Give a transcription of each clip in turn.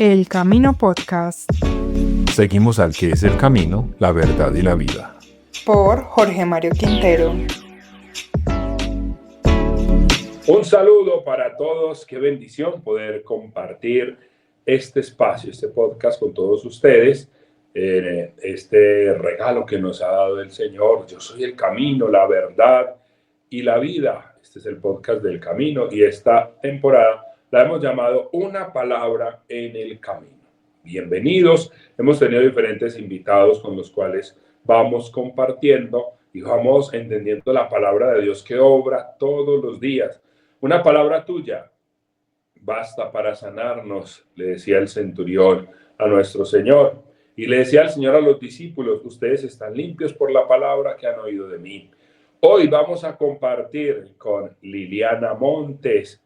El Camino Podcast. Seguimos al que es el camino, la verdad y la vida. Por Jorge Mario Quintero. Un saludo para todos, qué bendición poder compartir este espacio, este podcast con todos ustedes, este regalo que nos ha dado el Señor. Yo soy el camino, la verdad y la vida. Este es el podcast del camino y esta temporada la hemos llamado Una palabra en el camino. Bienvenidos, hemos tenido diferentes invitados con los cuales vamos compartiendo y vamos entendiendo la palabra de Dios que obra todos los días. Una palabra tuya basta para sanarnos, le decía el centurión a nuestro Señor. Y le decía al Señor a los discípulos, ustedes están limpios por la palabra que han oído de mí. Hoy vamos a compartir con Liliana Montes,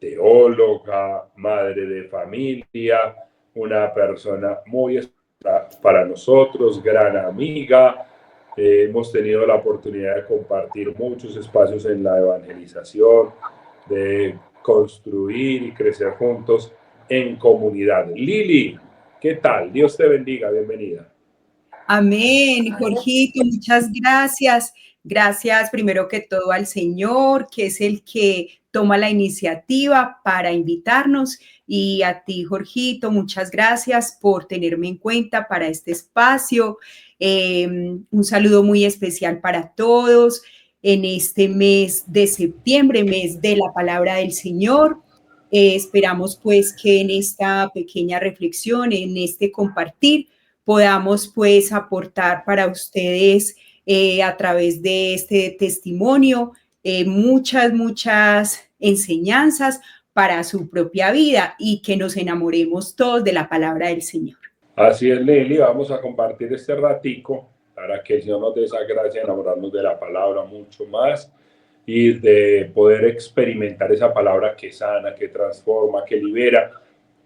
teóloga, madre de familia, una persona muy especial para nosotros, gran amiga. Hemos tenido la oportunidad de compartir muchos espacios en la evangelización, de construir y crecer juntos en comunidad. Lili, ¿qué tal? Dios te bendiga, bienvenida. Amén, Jorgito, muchas gracias. Gracias primero que todo al Señor, que es el que toma la iniciativa para invitarnos. Y a ti, Jorgito, muchas gracias por tenerme en cuenta para este espacio. Un saludo muy especial para todos en este mes de septiembre, mes de la palabra del Señor. Esperamos pues que en esta pequeña reflexión, en este compartir, podamos pues aportar para ustedes a través de este testimonio muchas enseñanzas para su propia vida y que nos enamoremos todos de la palabra del Señor. Así es, Lili, vamos a compartir este ratico para que el Señor nos dé esa gracia de enamorarnos de la palabra mucho más y de poder experimentar esa palabra que sana, que transforma, que libera,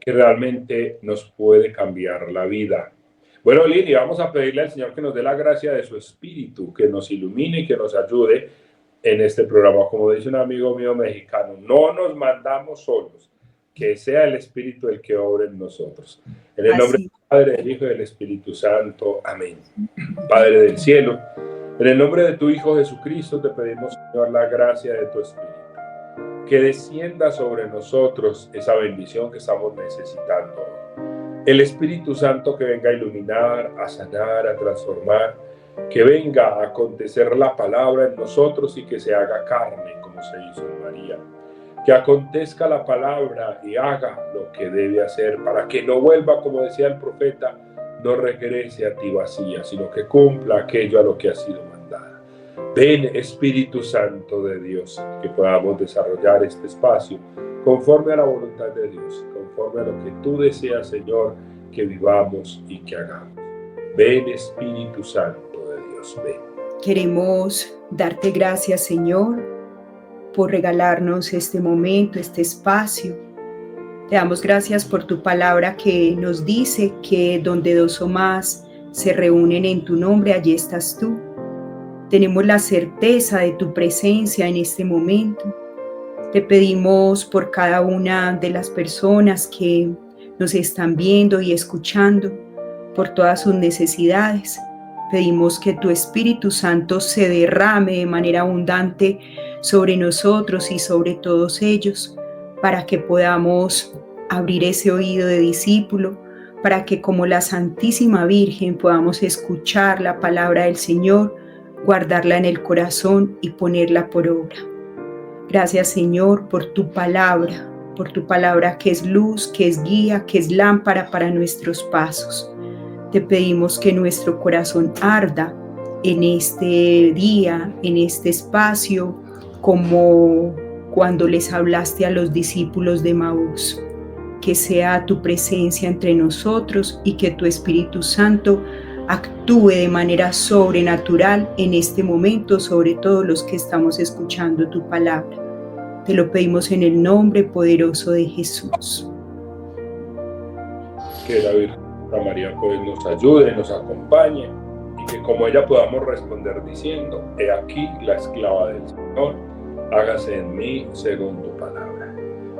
que realmente nos puede cambiar la vida. Bueno, Lili, vamos a pedirle al Señor que nos dé la gracia de su Espíritu, que nos ilumine y que nos ayude en este programa. Como dice un amigo mío mexicano, no nos mandamos solos, que sea el Espíritu el que obre en nosotros. En el nombre del Padre, del Hijo y del Espíritu Santo. Amén. Padre del cielo, en el nombre de tu Hijo Jesucristo te pedimos, Señor, la gracia de tu Espíritu. Que descienda sobre nosotros esa bendición que estamos necesitando hoy. El Espíritu Santo que venga a iluminar, a sanar, a transformar, que venga a acontecer la palabra en nosotros y que se haga carne como se hizo en María. Que acontezca la palabra y haga lo que debe hacer para que no vuelva, como decía el profeta, no regrese a ti vacía, sino que cumpla aquello a lo que ha sido mandada. Ven, Espíritu Santo de Dios, que podamos desarrollar este espacio conforme a la voluntad de Dios, conforme a lo que tú deseas, Señor, que vivamos y que hagamos. Ven, Espíritu Santo de Dios, ven. Queremos darte gracias, Señor, por regalarnos este momento, este espacio. Te damos gracias por tu palabra que nos dice que donde dos o más se reúnen en tu nombre, allí estás tú. Tenemos la certeza de tu presencia en este momento. Te pedimos por cada una de las personas que nos están viendo y escuchando, por todas sus necesidades. Pedimos que tu Espíritu Santo se derrame de manera abundante sobre nosotros y sobre todos ellos, para que podamos abrir ese oído de discípulo, para que como la Santísima Virgen podamos escuchar la palabra del Señor, guardarla en el corazón y ponerla por obra. Gracias, Señor, por tu palabra que es luz, que es guía, que es lámpara para nuestros pasos. Te pedimos que nuestro corazón arda en este día, en este espacio, como cuando les hablaste a los discípulos de Maús. Que sea tu presencia entre nosotros y que tu Espíritu Santo actúe de manera sobrenatural en este momento sobre todos los que estamos escuchando tu palabra. Te lo pedimos en el nombre poderoso de Jesús. Que la Virgen María pues nos ayude, nos acompañe y que como ella podamos responder diciendo: he aquí la esclava del Señor, hágase en mí según tu palabra.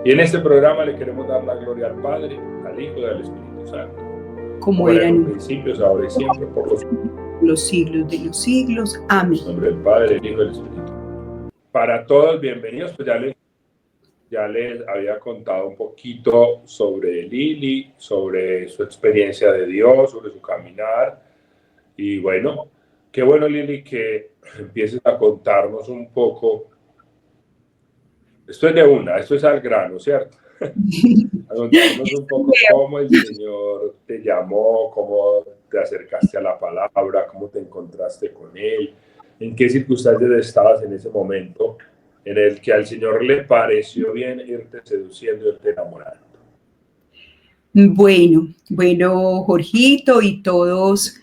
Y en este programa le queremos dar la gloria al Padre, al Hijo y al Espíritu Santo. como era en en los principios, ahora y siempre, por los siglos de los siglos. Amén. En nombre del Padre, del Hijo y del Espíritu. Para todos, bienvenidos. Pues ya les había contado un poquito sobre Lili, sobre su experiencia de Dios, sobre su caminar. Y bueno, qué bueno, Lili, que empieces a contarnos un poco. Esto es al grano, ¿cierto? A contarnos un poco cómo el Señor te llamó, cómo te acercaste a la palabra, cómo te encontraste con Él, en qué circunstancias estabas en ese momento en el que al Señor le pareció bien irte seduciendo, irte enamorando. Bueno, Jorgito y todos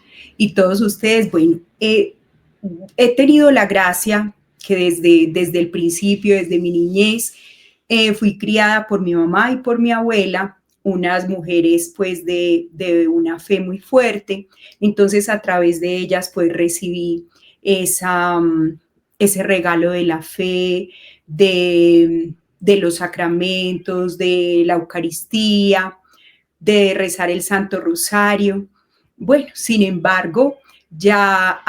ustedes, bueno, he tenido la gracia que desde el principio, desde mi niñez, fui criada por mi mamá y por mi abuela, unas mujeres pues de una fe muy fuerte. Entonces a través de ellas pues recibí ese regalo de la fe, de los sacramentos, de la Eucaristía, de rezar el Santo Rosario. Bueno, sin embargo, ya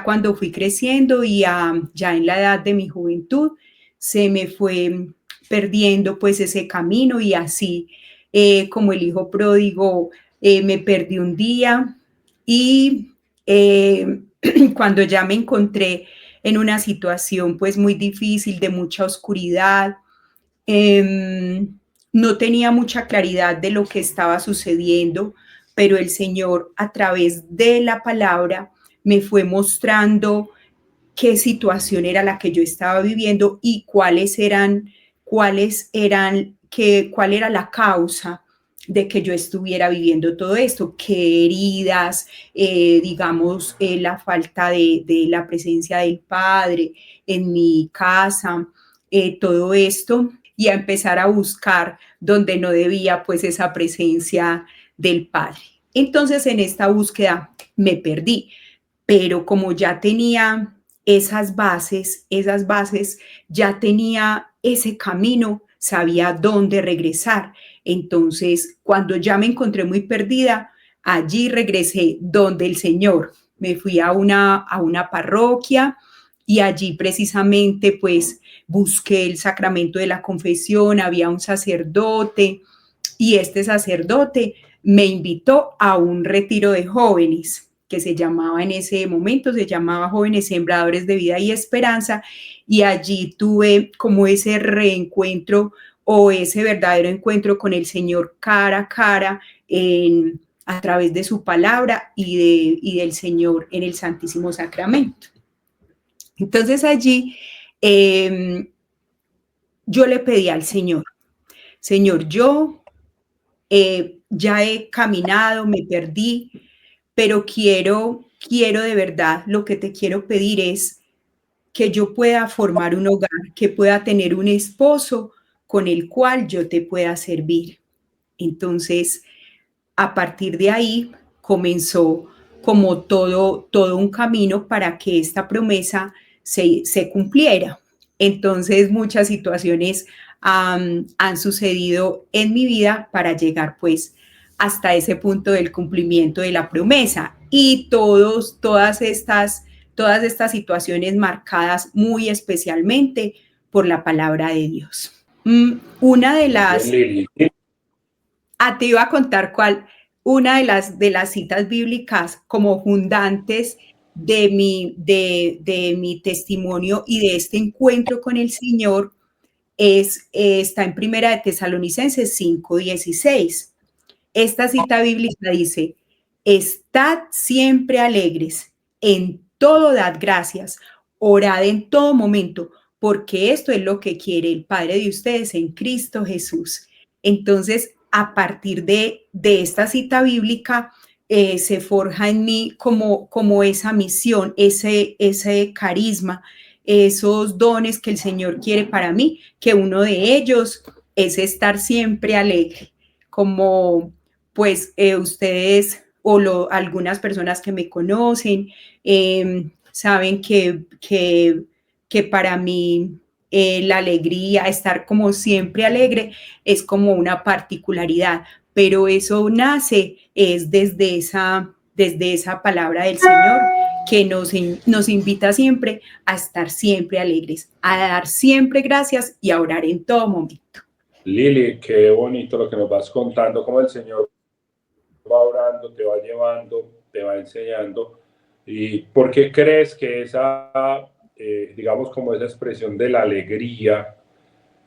cuando fui creciendo y ya en la edad de mi juventud, se me fue perdiendo pues ese camino y así como el hijo pródigo me perdí un día y cuando ya me encontré en una situación pues muy difícil, de mucha oscuridad, no tenía mucha claridad de lo que estaba sucediendo, pero el Señor a través de la palabra me fue mostrando qué situación era la que yo estaba viviendo y cuál era la causa de que yo estuviera viviendo todo esto, qué heridas, digamos, la falta de la presencia del Padre en mi casa, todo esto, y a empezar a buscar donde no debía pues esa presencia del Padre. Entonces en esta búsqueda me perdí, pero como ya tenía esas bases, ya tenía ese camino, sabía dónde regresar. Entonces, cuando ya me encontré muy perdida, allí regresé donde el Señor. Me fui a una parroquia y allí precisamente pues busqué el sacramento de la confesión, había un sacerdote y este sacerdote me invitó a un retiro de jóvenes que se llamaba en ese momento, se llamaba Jóvenes Sembradores de Vida y Esperanza, y allí tuve como ese reencuentro o ese verdadero encuentro con el Señor cara a cara a través de su palabra y del Señor en el Santísimo Sacramento. Entonces allí yo le pedí al Señor, yo ya he caminado, me perdí, pero quiero de verdad, lo que te quiero pedir es que yo pueda formar un hogar, que pueda tener un esposo con el cual yo te pueda servir. Entonces, a partir de ahí comenzó como todo un camino para que esta promesa se cumpliera. Entonces, muchas situaciones han sucedido en mi vida para llegar pues hasta ese punto del cumplimiento de la promesa, y todas estas situaciones marcadas muy especialmente por la palabra de Dios. Una de las... te iba a contar una de las citas bíblicas como fundantes de mi testimonio y de este encuentro con el Señor está en Primera de Tesalonicenses 5:16. Esta cita bíblica dice: estad siempre alegres, en todo dad gracias, orad en todo momento, porque esto es lo que quiere el Padre de ustedes en Cristo Jesús. Entonces, a partir de esta cita bíblica, se forja en mí como esa misión, ese carisma, esos dones que el Señor quiere para mí, que uno de ellos es estar siempre alegre, como pues ustedes o algunas personas que me conocen saben que para mí la alegría, estar como siempre alegre, es como una particularidad, pero eso nace es desde esa palabra del Señor que nos invita siempre a estar siempre alegres, a dar siempre gracias y a orar en todo momento. Lili, qué bonito lo que nos vas contando, cómo el Señor va orando, te va llevando, te va enseñando. ¿Y por qué crees que digamos, como esa expresión de la alegría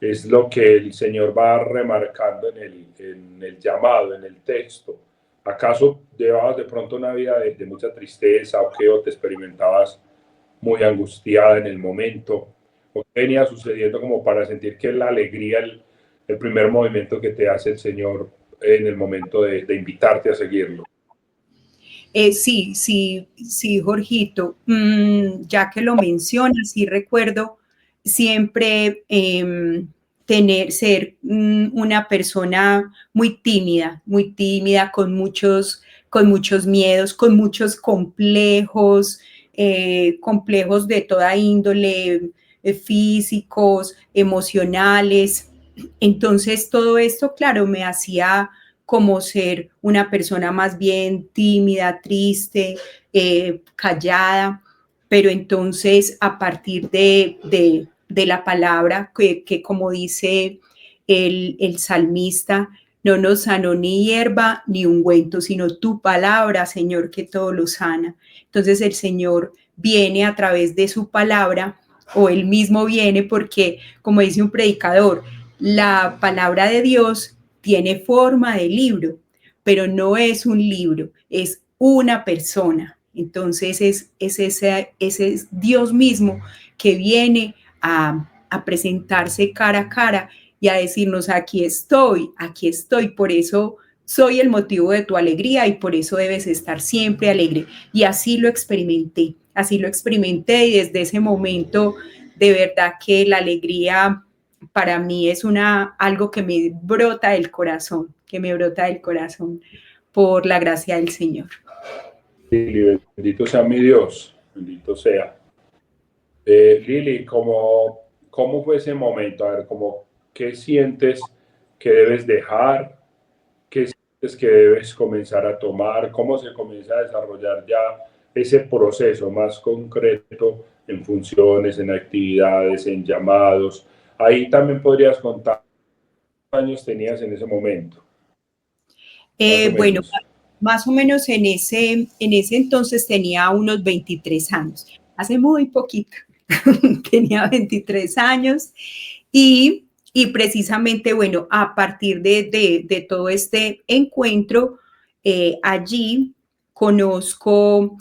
es lo que el Señor va remarcando en el llamado, en el texto? ¿Acaso llevabas de pronto una vida de mucha tristeza o te experimentabas muy angustiada en el momento? ¿O qué venía sucediendo como para sentir que la alegría, el primer movimiento que te hace el Señor en el momento de invitarte a seguirlo? Sí, Jorgito, ya que lo mencionas, sí recuerdo siempre ser una persona muy tímida, con muchos miedos, con muchos complejos, complejos de toda índole, físicos, emocionales. Entonces, todo esto, claro, me hacía como ser una persona más bien tímida, triste, callada, pero entonces a partir de la palabra que como dice el salmista, no nos sanó ni hierba ni ungüento, sino tu palabra, Señor, que todo lo sana. Entonces el Señor viene a través de su palabra, o él mismo viene porque, como dice un predicador, la palabra de Dios tiene forma de libro, pero no es un libro, es una persona. Entonces ese es Dios mismo que viene a presentarse cara a cara y a decirnos, aquí estoy. Por eso soy el motivo de tu alegría y por eso debes estar siempre alegre. Y así lo experimenté y desde ese momento de verdad que la alegría para mí es algo que me brota del corazón, por la gracia del Señor. Lili, bendito sea mi Dios, bendito sea. Lili, ¿cómo fue ese momento? A ver, ¿qué sientes que debes dejar? ¿Qué sientes que debes comenzar a tomar? ¿Cómo se comienza a desarrollar ya ese proceso más concreto en funciones, en actividades, en llamados? Ahí también podrías contar cuántos años tenías en ese momento, más o Bueno, menos. más o menos en ese entonces tenía unos 23 años, hace muy poquito, tenía 23 años y precisamente, bueno, a partir de todo este encuentro, allí conozco,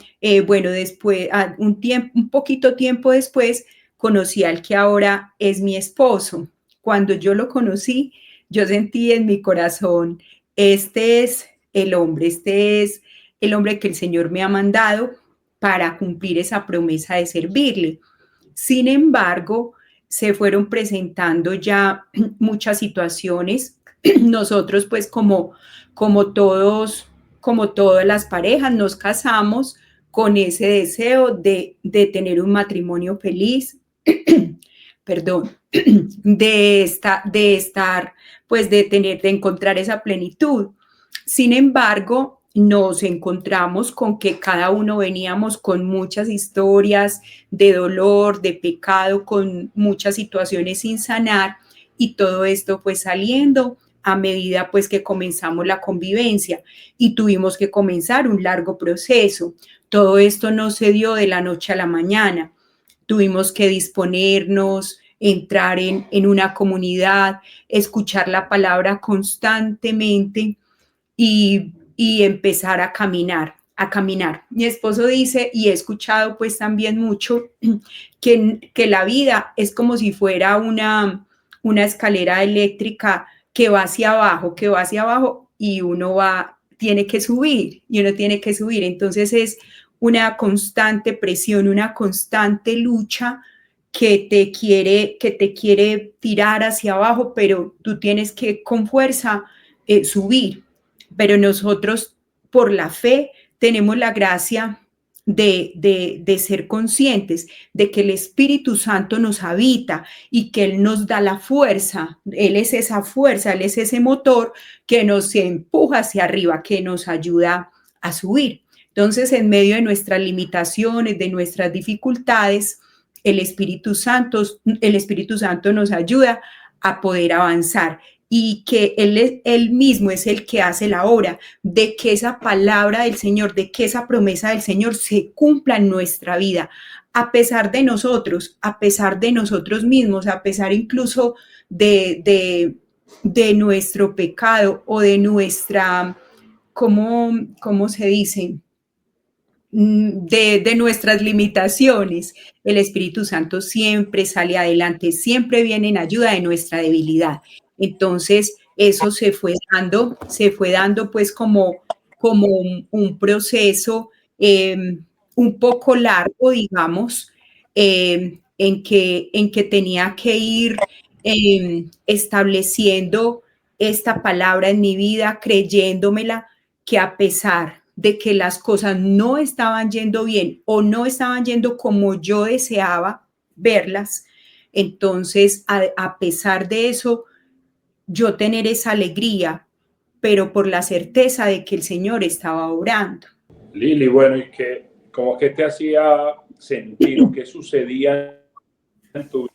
bueno, después, un poquito tiempo después, conocí al que ahora es mi esposo. Cuando yo lo conocí, yo sentí en mi corazón, este es este es el hombre que el Señor me ha mandado para cumplir esa promesa de servirle. Sin embargo, se fueron presentando ya muchas situaciones. Nosotros, pues como todas las parejas, nos casamos con ese deseo de tener un matrimonio feliz, perdón, pues de encontrar esa plenitud. Sin embargo, nos encontramos con que cada uno veníamos con muchas historias de dolor, de pecado, con muchas situaciones sin sanar, y todo esto fue saliendo a medida pues que comenzamos la convivencia y tuvimos que comenzar un largo proceso. Todo esto no se dio de la noche a la mañana. Tuvimos que disponernos, entrar en una comunidad, escuchar la palabra constantemente y empezar a caminar, a caminar. Mi esposo dice, y he escuchado pues también mucho, que la vida es como si fuera una escalera eléctrica que va hacia abajo y tiene que subir, Entonces es una constante presión, una constante lucha que te quiere tirar hacia abajo, pero tú tienes que con fuerza subir. Pero nosotros, por la fe, tenemos la gracia de ser conscientes de que el Espíritu Santo nos habita y que Él nos da la fuerza. Él es esa fuerza, Él es ese motor que nos empuja hacia arriba, que nos ayuda a subir. Entonces, en medio de nuestras limitaciones, de nuestras dificultades, el Espíritu Santo nos ayuda a poder avanzar, y que él mismo es el que hace la obra de que esa palabra del Señor, de que esa promesa del Señor se cumpla en nuestra vida, a pesar de nosotros mismos, a pesar incluso de nuestro pecado o de nuestra, ¿cómo se dice? De nuestras limitaciones. El Espíritu Santo siempre sale adelante, siempre viene en ayuda de nuestra debilidad. Entonces, eso se fue dando pues como un proceso un poco largo, digamos, en que tenía que ir estableciendo esta palabra en mi vida, creyéndomela, que a pesar de que las cosas no estaban yendo bien o no estaban yendo como yo deseaba verlas, entonces a pesar de eso, yo tener esa alegría, pero por la certeza de que el Señor estaba obrando. Lili, bueno, ¿y como que te hacía sentir o qué sucedía en tu vida?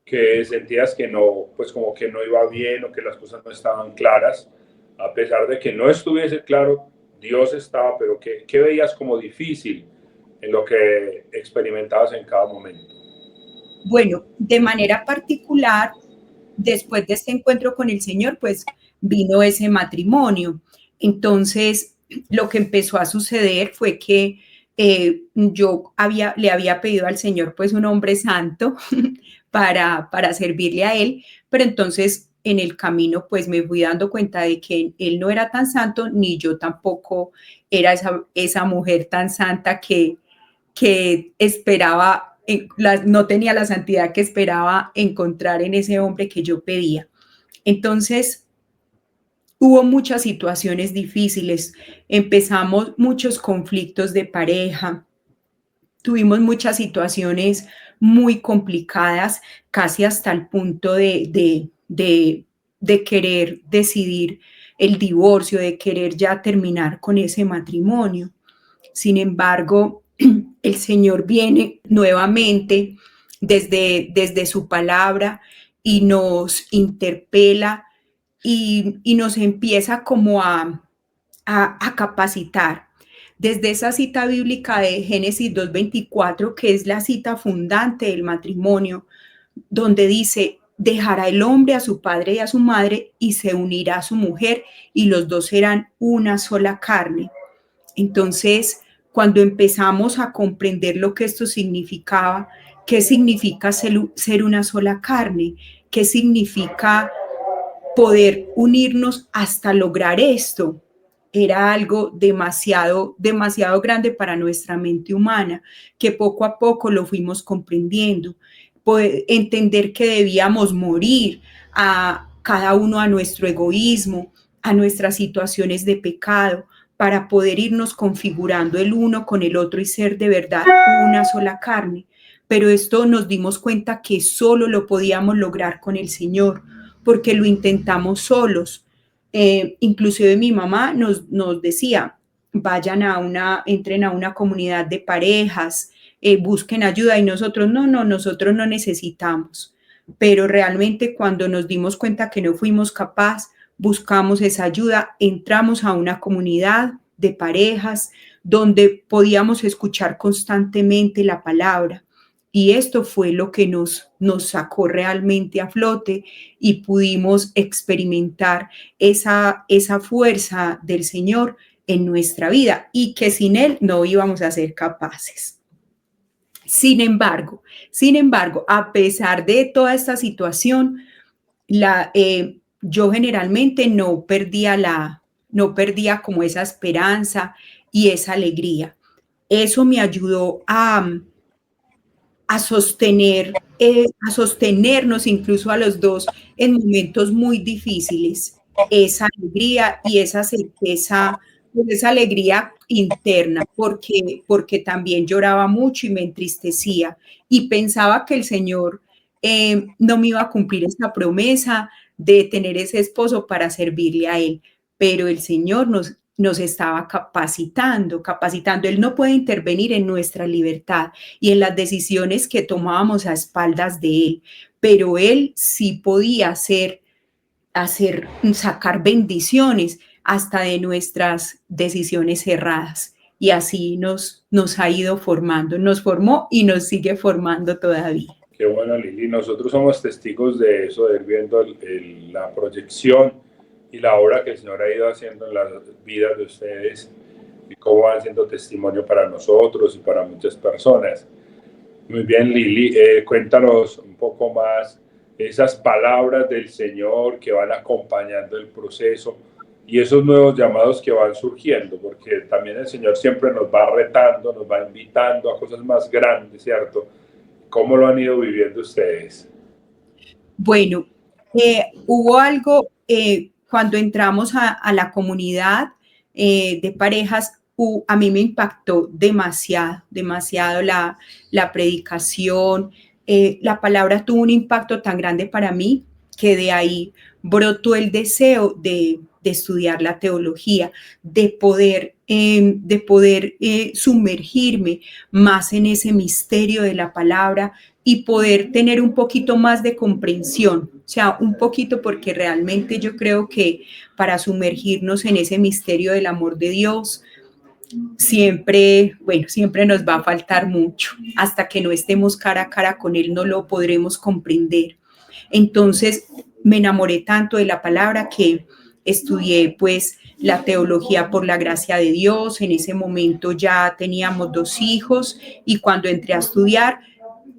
Que sentías que no, pues como que no iba bien o que las cosas no estaban claras, a pesar de que no estuviese claro, Dios estaba, pero ¿qué veías como difícil en lo que experimentabas en cada momento? Bueno, de manera particular, después de este encuentro con el Señor, pues vino ese matrimonio. Entonces, lo que empezó a suceder fue que yo le había pedido al Señor pues un hombre santo para servirle a Él, pero entonces en el camino pues me fui dando cuenta de que Él no era tan santo, ni yo tampoco era esa mujer tan santa que esperaba, no tenía la santidad que esperaba encontrar en ese hombre que yo pedía. Entonces, hubo muchas situaciones difíciles, empezamos muchos conflictos de pareja, tuvimos muchas situaciones muy complicadas, casi hasta el punto de querer decidir el divorcio, de querer ya terminar con ese matrimonio. Sin embargo, el Señor viene nuevamente desde su palabra y nos interpela y nos empieza como a capacitar. Desde esa cita bíblica de Génesis 2:24, que es la cita fundante del matrimonio, donde dice: dejará el hombre a su padre y a su madre y se unirá a su mujer y los dos serán una sola carne. Entonces, cuando empezamos a comprender lo que esto significaba, qué significa ser una sola carne, qué significa poder unirnos hasta lograr esto, era algo demasiado grande para nuestra mente humana, que poco a poco lo fuimos comprendiendo. Entender que debíamos morir a cada uno a nuestro egoísmo, a nuestras situaciones de pecado, para poder irnos configurando el uno con el otro y ser de verdad una sola carne. Pero esto nos dimos cuenta que solo lo podíamos lograr con el Señor, porque lo intentamos solos. Inclusive mi mamá nos decía: entren a una comunidad de parejas, busquen ayuda, y nosotros nosotros no necesitamos. Pero realmente cuando nos dimos cuenta que no fuimos capaces, buscamos esa ayuda, entramos a una comunidad de parejas donde podíamos escuchar constantemente la palabra. Y esto fue lo que nos sacó realmente a flote y pudimos experimentar esa fuerza del Señor en nuestra vida, y que sin Él no íbamos a ser capaces. Sin embargo, a pesar de toda esta situación, yo generalmente no perdía como esa esperanza y esa alegría. Eso me ayudó a sostenernos incluso a los dos en momentos muy difíciles, esa alegría y esa certeza pues, esa alegría interna, porque también lloraba mucho y me entristecía y pensaba que el Señor no me iba a cumplir esa promesa de tener ese esposo para servirle a Él, pero el Señor nos estaba capacitando. Él no puede intervenir en nuestra libertad y en las decisiones que tomábamos a espaldas de Él, pero Él sí podía sacar bendiciones hasta de nuestras decisiones erradas. Y así nos ha ido formando, nos formó y nos sigue formando todavía. Qué bueno, Lili. Nosotros somos testigos de eso, de ir viendo la proyección y la obra que el Señor ha ido haciendo en las vidas de ustedes y cómo van siendo testimonio para nosotros y para muchas personas. Muy bien, Lili. Cuéntanos un poco más esas palabras del Señor que van acompañando el proceso y esos nuevos llamados que van surgiendo, porque también el Señor siempre nos va retando, nos va invitando a cosas más grandes, ¿cierto? ¿Cómo lo han ido viviendo ustedes? Bueno, hubo algo cuando entramos a la comunidad de parejas, a mí me impactó demasiado la predicación. La palabra tuvo un impacto tan grande para mí que de ahí brotó el deseo de estudiar la teología, de poder sumergirme más en ese misterio de la palabra y poder tener un poquito más de comprensión, o sea, un poquito, porque realmente yo creo que para sumergirnos en ese misterio del amor de Dios, siempre nos va a faltar mucho. Hasta que no estemos cara a cara con Él, no lo podremos comprender. Entonces, me enamoré tanto de la palabra que estudié pues la teología por la gracia de Dios. En ese momento ya teníamos 2 hijos y cuando entré a estudiar,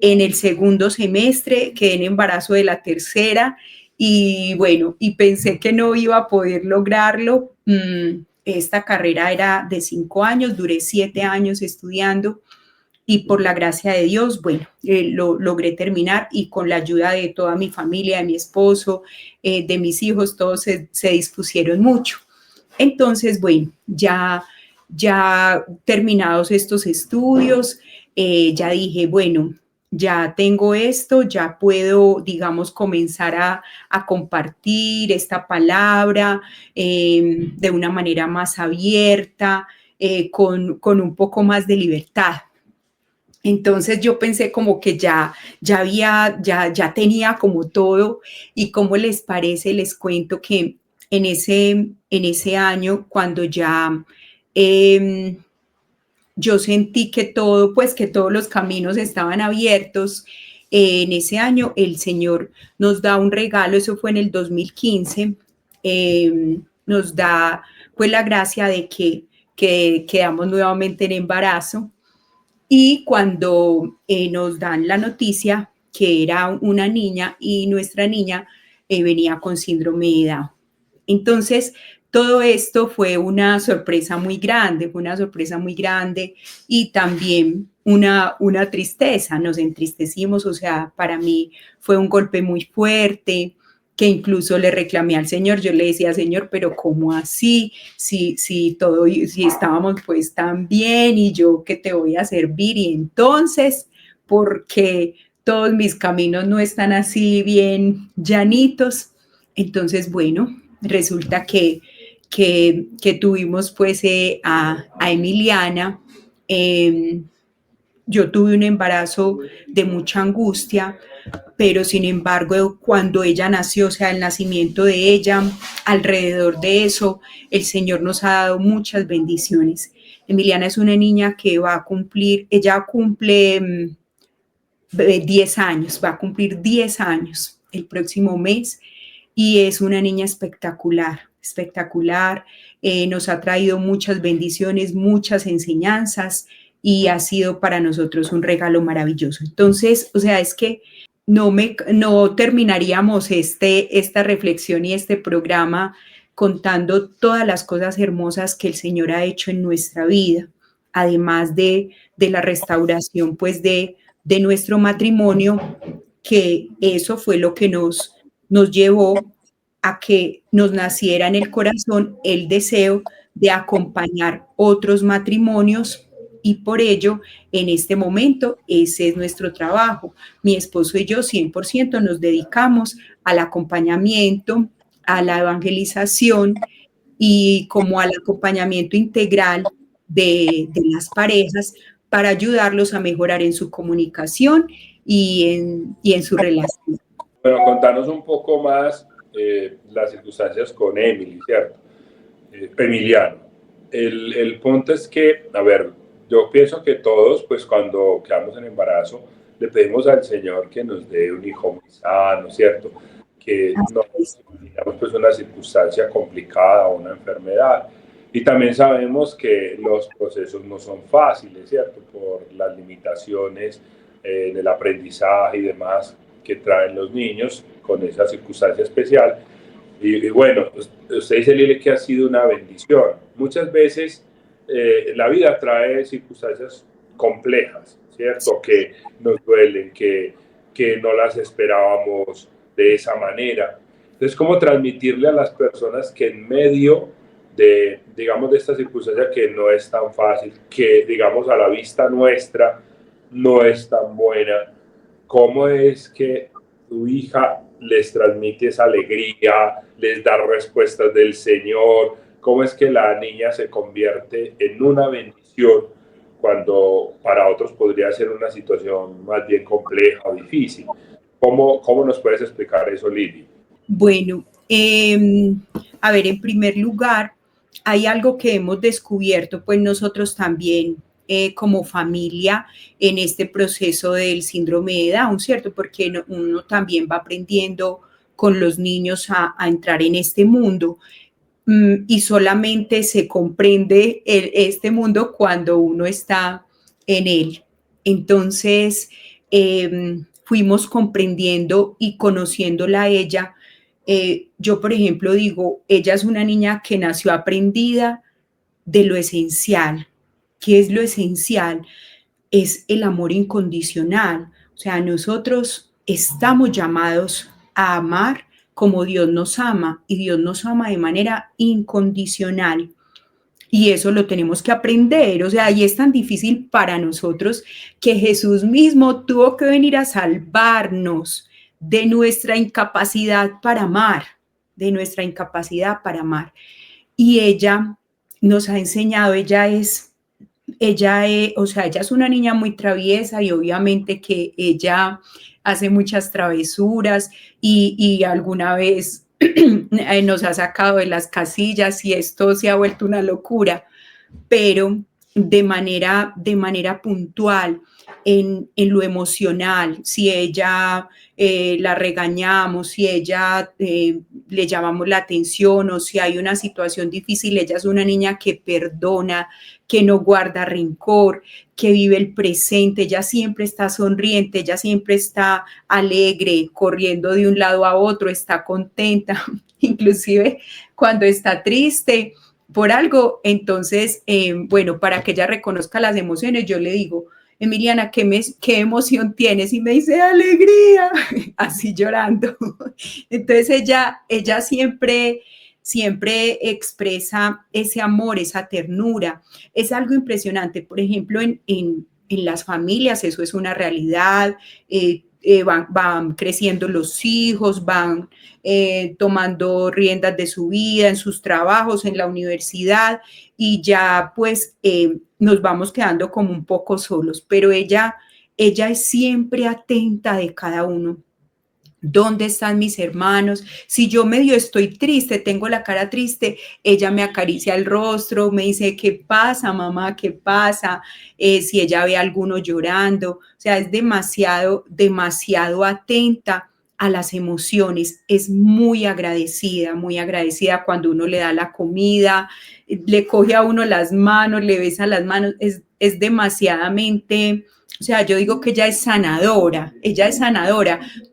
en el segundo semestre quedé en embarazo de la tercera y bueno, y pensé que no iba a poder lograrlo. Esta carrera era de 5 años, duré 7 años estudiando y por la gracia de Dios, bueno, lo logré terminar y con la ayuda de toda mi familia, de mi esposo, de mis hijos, todos se dispusieron mucho. Entonces, bueno, ya terminados estos estudios, ya dije, bueno, ya tengo esto, ya puedo, digamos, comenzar a compartir esta palabra de una manera más abierta, con un poco más de libertad. Entonces yo pensé como que ya tenía como todo. Y ¿cómo les parece? Les cuento que en ese año, cuando ya yo sentí que que todos los caminos estaban abiertos, en ese año el Señor nos da un regalo, eso fue en el 2015, nos da pues la gracia de que quedamos nuevamente en embarazo. Y cuando nos dan la noticia que era una niña y nuestra niña venía con síndrome de Down. Entonces, todo esto fue una sorpresa muy grande y también una tristeza, nos entristecimos, o sea, para mí fue un golpe muy fuerte, que incluso le reclamé al Señor. Yo le decía, Señor, pero ¿cómo así? Si estábamos pues tan bien y yo que te voy a servir, y entonces, ¿por qué todos mis caminos no están así bien llanitos? Entonces, bueno, resulta que tuvimos pues a Emiliana. Yo tuve un embarazo de mucha angustia, pero sin embargo, cuando ella nació, o sea, el nacimiento de ella, alrededor de eso, el Señor nos ha dado muchas bendiciones. Emiliana es una niña que ella cumple 10 años, va a cumplir 10 años el próximo mes, y es una niña espectacular. Nos ha traído muchas bendiciones, muchas enseñanzas, y ha sido para nosotros un regalo maravilloso. Entonces, o sea, es que no terminaríamos esta reflexión y este programa contando todas las cosas hermosas que el Señor ha hecho en nuestra vida, además de la restauración pues de nuestro matrimonio, que eso fue lo que nos llevó a que nos naciera en el corazón el deseo de acompañar otros matrimonios y por ello, en este momento, ese es nuestro trabajo. Mi esposo y yo 100% nos dedicamos al acompañamiento, a la evangelización y como al acompañamiento integral de las parejas para ayudarlos a mejorar en su comunicación y en su relación. Bueno, contanos un poco más las circunstancias con Emily, ¿cierto? Emiliano. El punto es que, a ver, yo pienso que todos, pues cuando quedamos en embarazo, le pedimos al Señor que nos dé un hijo muy sano, ¿cierto? Que no imaginamos pues una circunstancia complicada o una enfermedad. Y también sabemos que los procesos no son fáciles, ¿cierto? Por las limitaciones en el aprendizaje y demás que traen los niños con esa circunstancia especial. Y bueno, usted dice, Lili, que ha sido una bendición. Muchas veces la vida trae circunstancias complejas, ¿cierto? Que nos duelen, que no las esperábamos de esa manera. Entonces, ¿cómo transmitirle a las personas que en medio de, digamos, de esta circunstancia que no es tan fácil, que, digamos, a la vista nuestra no es tan buena, cómo es que tu hija les transmite esa alegría, les da respuestas del Señor, cómo es que la niña se convierte en una bendición cuando para otros podría ser una situación más bien compleja o difícil? ¿Cómo nos puedes explicar eso, Lili? Bueno, a ver, en primer lugar, hay algo que hemos descubierto, pues nosotros también como familia en este proceso del síndrome de Down, ¿cierto? Porque uno también va aprendiendo con los niños a entrar en este mundo y solamente se comprende este mundo cuando uno está en él. Entonces, fuimos comprendiendo y conociéndola a ella. Yo, por ejemplo, digo, ella es una niña que nació aprendida de lo esencial. ¿Qué es lo esencial? Es el amor incondicional. O sea, nosotros estamos llamados a amar como Dios nos ama y Dios nos ama de manera incondicional. Y eso lo tenemos que aprender. O sea, y es tan difícil para nosotros que Jesús mismo tuvo que venir a salvarnos de nuestra incapacidad para amar, de nuestra incapacidad para amar. Y ella nos ha enseñado, ella es una niña muy traviesa y obviamente que ella hace muchas travesuras y alguna vez nos ha sacado de las casillas y esto se ha vuelto una locura, pero de manera puntual, en lo emocional, si ella la regañamos, si ella le llamamos la atención o si hay una situación difícil, ella es una niña que perdona, que no guarda rencor, que vive el presente, ella siempre está sonriente, ella siempre está alegre, corriendo de un lado a otro, está contenta, inclusive cuando está triste por algo, entonces, bueno, para que ella reconozca las emociones, yo le digo, Emiliana, ¿qué emoción tienes? Y me dice, alegría, así llorando. Entonces ella siempre expresa ese amor, esa ternura. Es algo impresionante. Por ejemplo, en las familias eso es una realidad. Van creciendo los hijos, van tomando riendas de su vida, en sus trabajos, en la universidad, y ya pues nos vamos quedando como un poco solos, pero ella es siempre atenta de cada uno. ¿Dónde están mis hermanos? Si yo medio estoy triste, tengo la cara triste, ella me acaricia el rostro, me dice, ¿qué pasa, mamá? ¿Qué pasa? Si ella ve a alguno llorando, o sea, es demasiado atenta a las emociones, es muy agradecida cuando uno le da la comida, le coge a uno las manos, le besa las manos, es demasiadamente... O sea, yo digo que ella es sanadora.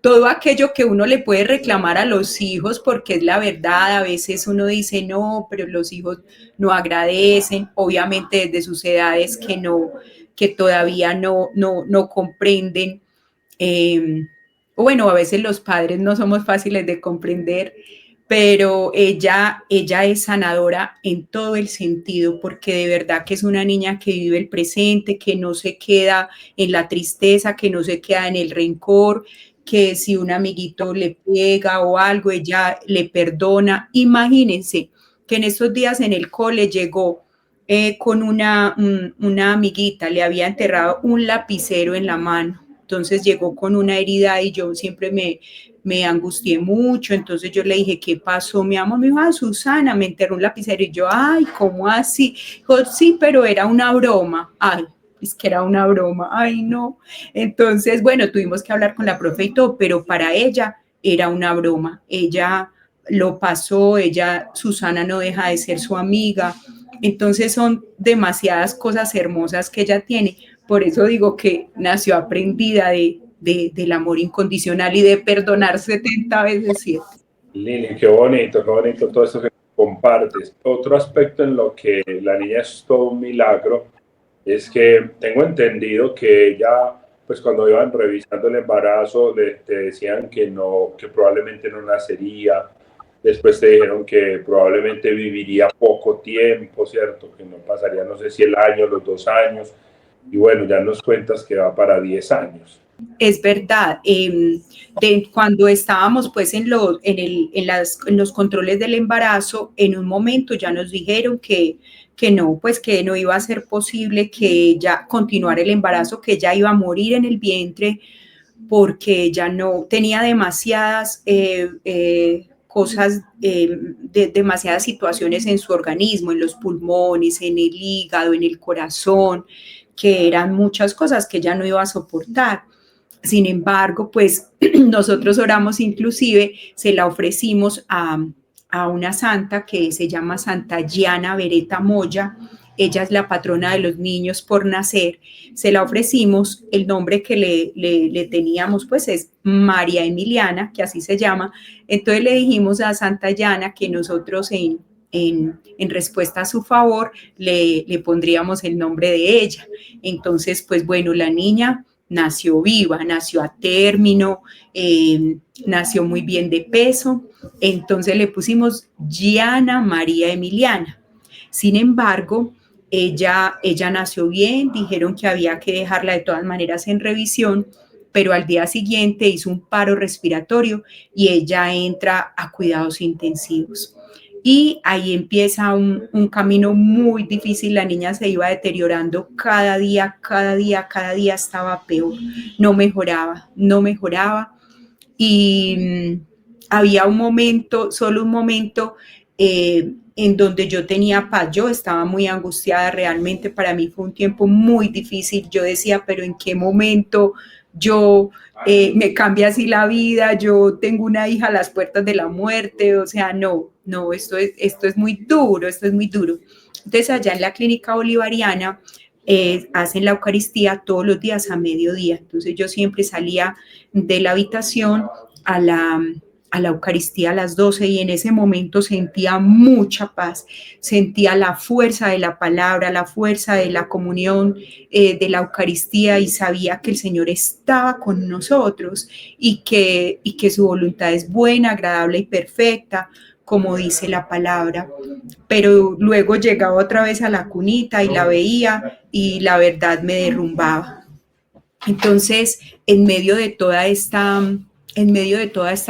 Todo aquello que uno le puede reclamar a los hijos, porque es la verdad, a veces uno dice, no, pero los hijos no agradecen, obviamente desde sus edades que todavía no comprenden. Bueno, a veces los padres no somos fáciles de comprender, pero ella es sanadora en todo el sentido, porque de verdad que es una niña que vive el presente, que no se queda en la tristeza, que no se queda en el rencor, que si un amiguito le pega o algo, ella le perdona. Imagínense que en estos días en el cole llegó con una amiguita, le había enterrado un lapicero en la mano, entonces llegó con una herida y yo siempre me angustié mucho, entonces yo le dije, ¿qué pasó, mi amor? Me dijo, Susana, me enterró un lapicero, y yo, ay, ¿cómo así? Dijo, sí, pero era una broma. Ay, es que era una broma, ay, no. Entonces, bueno, tuvimos que hablar con la profe y todo, pero para ella era una broma. Ella lo pasó, Susana no deja de ser su amiga. Entonces son demasiadas cosas hermosas que ella tiene. Por eso digo que nació aprendida del amor incondicional y de perdonar 70 veces 7. Lili, qué bonito todo eso que compartes. Otro aspecto en lo que la niña es todo un milagro es que tengo entendido que ella, pues cuando iban revisando el embarazo, te decían que no, que probablemente no nacería. Después te dijeron que probablemente viviría poco tiempo, ¿cierto? Que no pasaría, no sé si el año, los 2 años. Y bueno, ya nos cuentas que va para 10 años. Es verdad, cuando estábamos pues en los controles del embarazo, en un momento ya nos dijeron que no, pues que no iba a ser posible que ya continuara el embarazo, que ya iba a morir en el vientre, porque ya no tenía demasiadas cosas, demasiadas situaciones en su organismo, en los pulmones, en el hígado, en el corazón, que eran muchas cosas que ya no iba a soportar. Sin embargo, pues nosotros oramos, inclusive se la ofrecimos a una santa que se llama Santa Gianna Beretta Moya. Ella es la patrona de los niños por nacer. Se la ofrecimos, el nombre que le teníamos pues es María Emiliana, que así se llama. Entonces le dijimos a Santa Gianna que nosotros en respuesta a su favor le pondríamos el nombre de ella. Entonces, pues bueno, la niña nació viva, nació a término, nació muy bien de peso, entonces le pusimos Gianna María Emiliana. Sin embargo, ella nació bien, dijeron que había que dejarla de todas maneras en revisión, pero al día siguiente hizo un paro respiratorio y ella entra a cuidados intensivos. Y ahí empieza un camino muy difícil. La niña se iba deteriorando cada día estaba peor. No mejoraba. Y había un momento, solo un momento, en donde yo tenía paz. Yo estaba muy angustiada, realmente para mí fue un tiempo muy difícil. Yo decía, pero ¿en qué momento yo me cambia así la vida? Yo tengo una hija a las puertas de la muerte, o sea, no, esto es muy duro, Entonces allá en la clínica bolivariana hacen la Eucaristía todos los días a mediodía, entonces yo siempre salía de la habitación a la Eucaristía a las 12 y en ese momento sentía mucha paz, sentía la fuerza de la palabra, la fuerza de la comunión, de la Eucaristía, y sabía que el Señor estaba con nosotros y que su voluntad es buena, agradable y perfecta, como dice la palabra. Pero luego llegaba otra vez a la cunita y la veía y la verdad me derrumbaba. Entonces, en medio de toda esta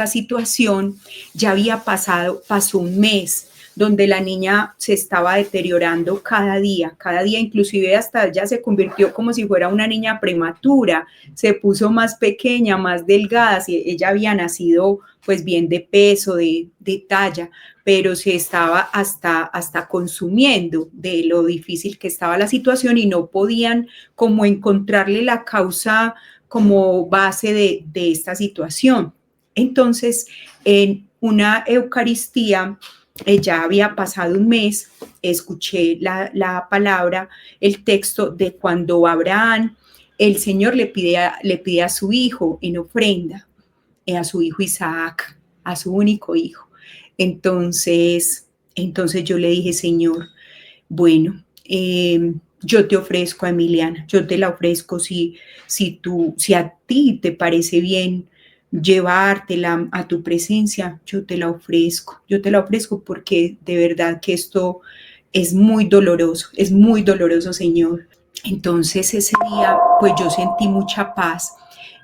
situación, ya pasó un mes donde la niña se estaba deteriorando cada día, inclusive hasta ya se convirtió como si fuera una niña prematura, se puso más pequeña, más delgada. Ella había nacido pues bien de peso, de talla, pero se estaba hasta consumiendo de lo difícil que estaba la situación y no podían como encontrarle la causa como base de esta situación. Entonces, en una Eucaristía, ya había pasado un mes, escuché la palabra, el texto de cuando Abraham, el Señor le pide a su hijo en ofrenda, a su hijo Isaac, a su único hijo. Entonces yo le dije, Señor, bueno, yo te ofrezco a Emiliana, yo te la ofrezco si a ti te parece bien llevártela a tu presencia, yo te la ofrezco porque de verdad que esto es muy doloroso, Señor. Entonces ese día, pues yo sentí mucha paz.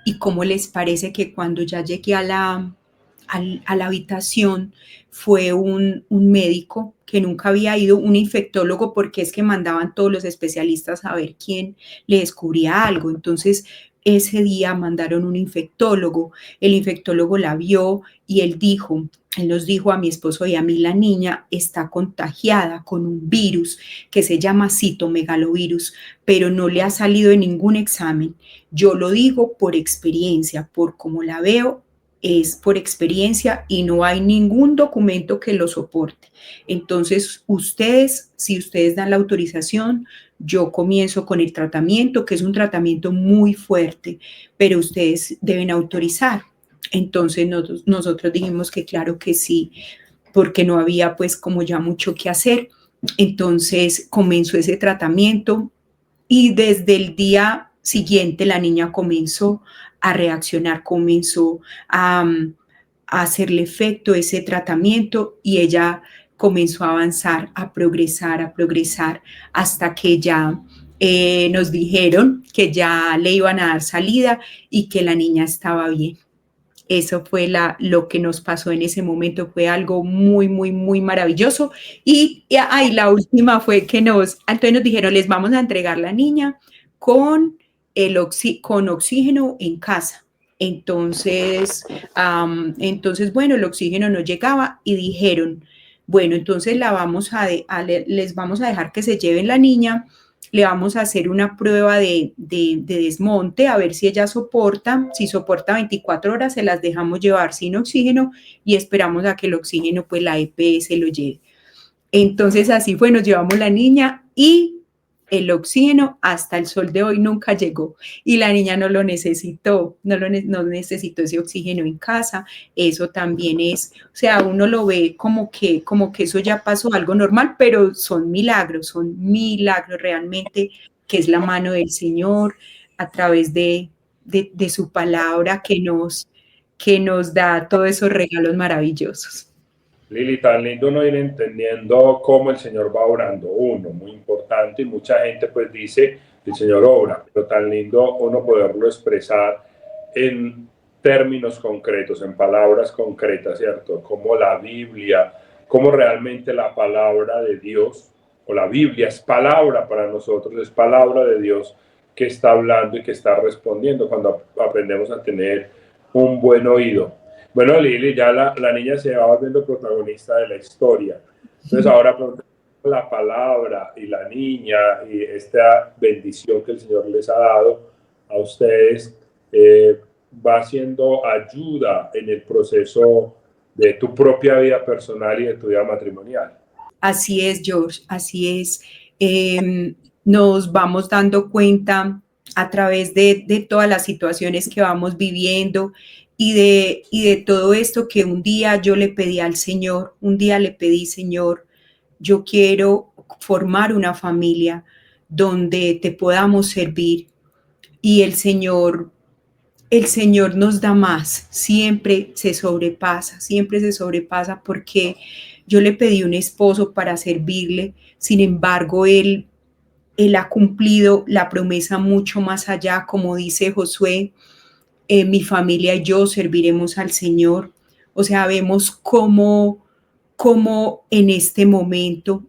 ¿Y cómo les parece que cuando ya llegué a la habitación fue un médico que nunca había ido, un infectólogo, porque es que mandaban todos los especialistas a ver quién le descubría algo? Entonces ese día mandaron un infectólogo, el infectólogo la vio y él nos dijo a mi esposo y a mí: la niña está contagiada con un virus que se llama citomegalovirus, pero no le ha salido en ningún examen. Yo lo digo por experiencia, por cómo la veo, es por experiencia y no hay ningún documento que lo soporte. Entonces, si ustedes dan la autorización, yo comienzo con el tratamiento, que es un tratamiento muy fuerte, pero ustedes deben autorizar. Entonces nosotros dijimos que claro que sí, porque no había pues como ya mucho que hacer. Entonces comenzó ese tratamiento y desde el día siguiente la niña comenzó a reaccionar, comenzó a hacerle efecto ese tratamiento y ella comenzó a avanzar, a progresar, hasta que ya nos dijeron que ya le iban a dar salida y que la niña estaba bien. Eso fue lo que nos pasó en ese momento, fue algo muy, muy, muy maravilloso. Y la última fue que entonces nos dijeron: les vamos a entregar la niña con oxígeno en casa. Entonces, bueno, el oxígeno no llegaba y dijeron: bueno, entonces les vamos a dejar que se lleven la niña, le vamos a hacer una prueba de desmonte, a ver si ella soporta. Si soporta 24 horas, se las dejamos llevar sin oxígeno y esperamos a que el oxígeno, pues la EPS lo lleve. Entonces así fue, nos llevamos la niña y el oxígeno hasta el sol de hoy nunca llegó y la niña no lo necesitó, no necesitó ese oxígeno en casa. Eso también es, o sea, uno lo ve como que eso ya pasó, algo normal, pero son milagros realmente, que es la mano del Señor a través de su palabra que nos da todos esos regalos maravillosos. Lili, tan lindo uno ir entendiendo cómo el Señor va obrando. Uno, muy importante, y mucha gente pues dice, el Señor obra, pero tan lindo uno poderlo expresar en términos concretos, en palabras concretas, ¿cierto? Como la Biblia, como realmente la palabra de Dios, o la Biblia es palabra para nosotros, es palabra de Dios que está hablando y que está respondiendo cuando aprendemos a tener un buen oído. Bueno, Lili, ya la niña se va volviendo protagonista de la historia. Entonces ahora la palabra y la niña y esta bendición que el Señor les ha dado a ustedes va siendo ayuda en el proceso de tu propia vida personal y de tu vida matrimonial. Así es, George, así es. Nos vamos dando cuenta a través de todas las situaciones que vamos viviendo y de todo esto, que un día yo le pedí al Señor, Señor, yo quiero formar una familia donde te podamos servir. Y el Señor nos da más, siempre se sobrepasa, porque yo le pedí un esposo para servirle. Sin embargo, él ha cumplido la promesa mucho más allá, como dice Josué: mi familia y yo serviremos al Señor. O sea, vemos cómo en este momento,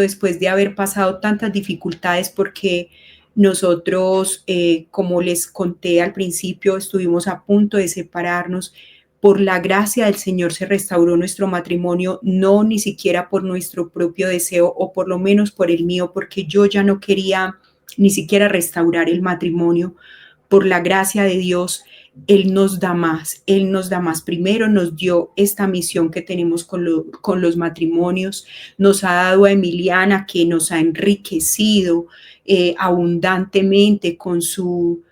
después de haber pasado tantas dificultades, porque nosotros, como les conté al principio, estuvimos a punto de separarnos. Por la gracia del Señor se restauró nuestro matrimonio, no ni siquiera por nuestro propio deseo, o por lo menos por el mío, porque yo ya no quería ni siquiera restaurar el matrimonio. Por la gracia de Dios, Él nos da más. Primero nos dio esta misión que tenemos con los matrimonios, nos ha dado a Emiliana, que nos ha enriquecido abundantemente con su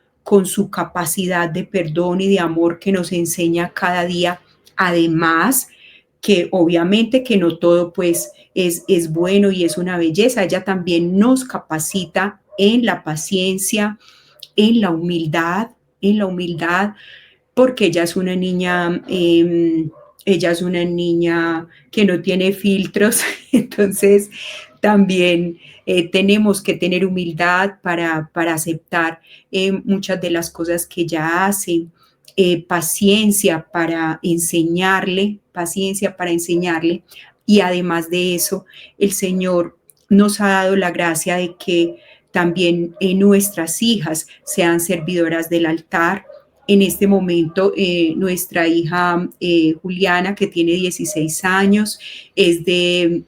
capacidad de perdón y de amor que nos enseña cada día. Además, que obviamente que no todo pues es bueno y es una belleza, ella también nos capacita en la paciencia, en la humildad, porque ella es una niña que no tiene filtros, entonces también tenemos que tener humildad para aceptar muchas de las cosas que ella hace, paciencia para enseñarle, y además de eso, el Señor nos ha dado la gracia de que también nuestras hijas sean servidoras del altar. En este momento, nuestra hija Juliana, que tiene 16 años, es del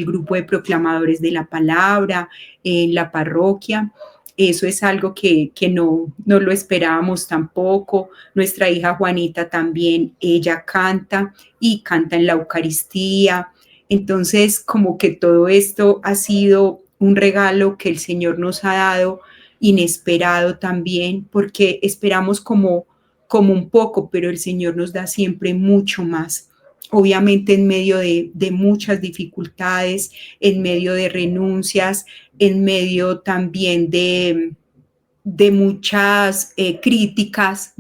grupo de proclamadores de la palabra en la parroquia. Eso es algo que no lo esperábamos tampoco. Nuestra hija Juanita también, ella canta y canta en la Eucaristía. Entonces, como que todo esto ha sido un regalo que el Señor nos ha dado, inesperado también, porque esperamos como un poco, pero el Señor nos da siempre mucho más. Obviamente en medio de muchas dificultades, en medio de renuncias, en medio también de muchas críticas